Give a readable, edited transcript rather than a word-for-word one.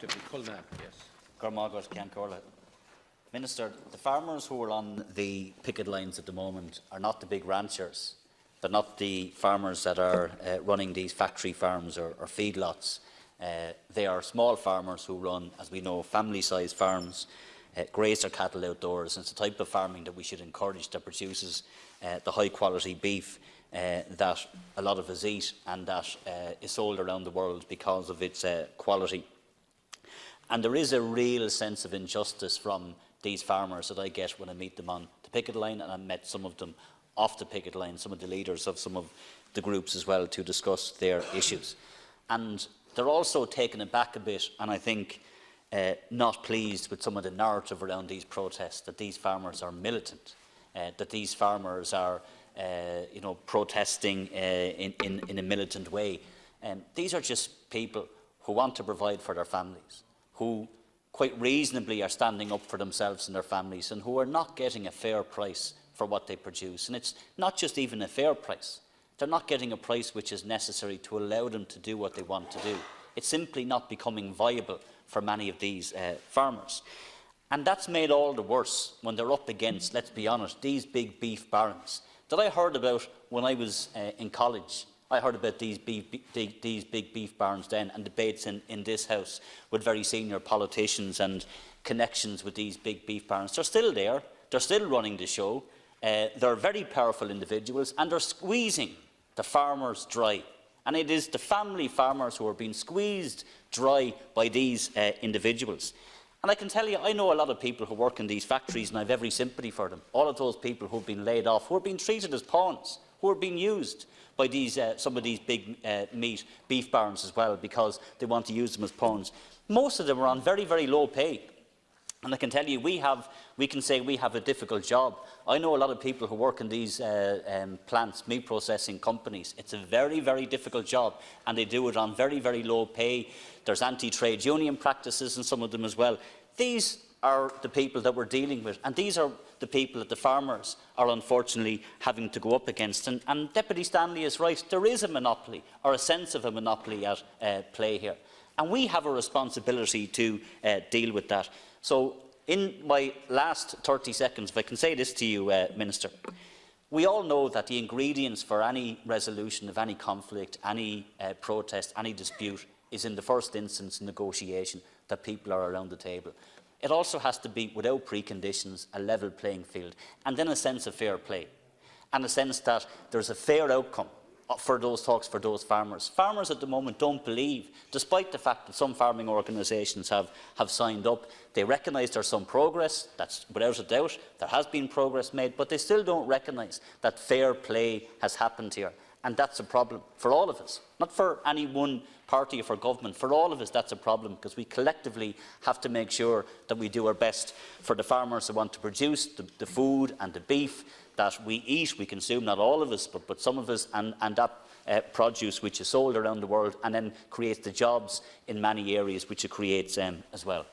Deputy Cullinane, yes. Minister, the farmers who are on the picket lines at the moment are not the big ranchers. They're not the farmers that are running these factory farms or feedlots. They are small farmers who run, as we know, family-sized farms, graze their cattle outdoors. And it's the type of farming that we should encourage that produces the high-quality beef that a lot of us eat and that is sold around the world because of its quality. And there is a real sense of injustice from these farmers that I get when I meet them on the picket line, and I met some of them off the picket line, some of the leaders of some of the groups as well, to discuss their issues. And they're also taken aback a bit, and I think not pleased with some of the narrative around these protests, that these farmers are militant, that these farmers are protesting in a militant way. These are just people who want to provide for their families, who quite reasonably are standing up for themselves and their families, and who are not getting a fair price for what they produce. And it's not just even a fair price. They're not getting a price which is necessary to allow them to do what they want to do. It's simply not becoming viable for many of these farmers. And that's made all the worse when they're up against, let's be honest, these big beef barons that I heard about when I was in college. I heard about these big beef barons then, and debates in this House with very senior politicians and connections with these big beef barons. They're still there. They're still running the show. They're very powerful individuals, and they're squeezing the farmers dry. And it is the family farmers who are being squeezed dry by these individuals. And I can tell you, I know a lot of people who work in these factories, and I have every sympathy for them. All of those people who have been laid off, who are being treated as pawns, who are being used by these, some of these big beef barons as well, because they want to use them as pawns. Most of them are on very, very low pay. And I can tell you, we can say we have a difficult job. I know a lot of people who work in these plants, meat processing companies. It's a very, very difficult job, and they do it on very, very low pay. There's anti-trade union practices in some of them as well. These are the people that we're dealing with, and these are the people that the farmers are unfortunately having to go up against. And Deputy Stanley is right. There is a monopoly, or a sense of a monopoly at play here. And we have a responsibility to deal with that. So, in my last 30 seconds, if I can say this to you, Minister, we all know that the ingredients for any resolution of any conflict, any protest, any dispute is in the first instance negotiation, that people are around the table. It also has to be, without preconditions, a level playing field, and then a sense of fair play, and a sense that there's a fair outcome for those talks for those farmers. Farmers at the moment don't believe, despite the fact that some farming organisations have signed up. They recognise there's some progress, that's without a doubt, there has been progress made, but they still don't recognise that fair play has happened here. And that's a problem for all of us, not for any one party or for government. For all of us, that's a problem, because we collectively have to make sure that we do our best for the farmers who want to produce the food and the beef that we eat, we consume, not all of us, but some of us, and that produce which is sold around the world, and then creates the jobs in many areas which it creates as well.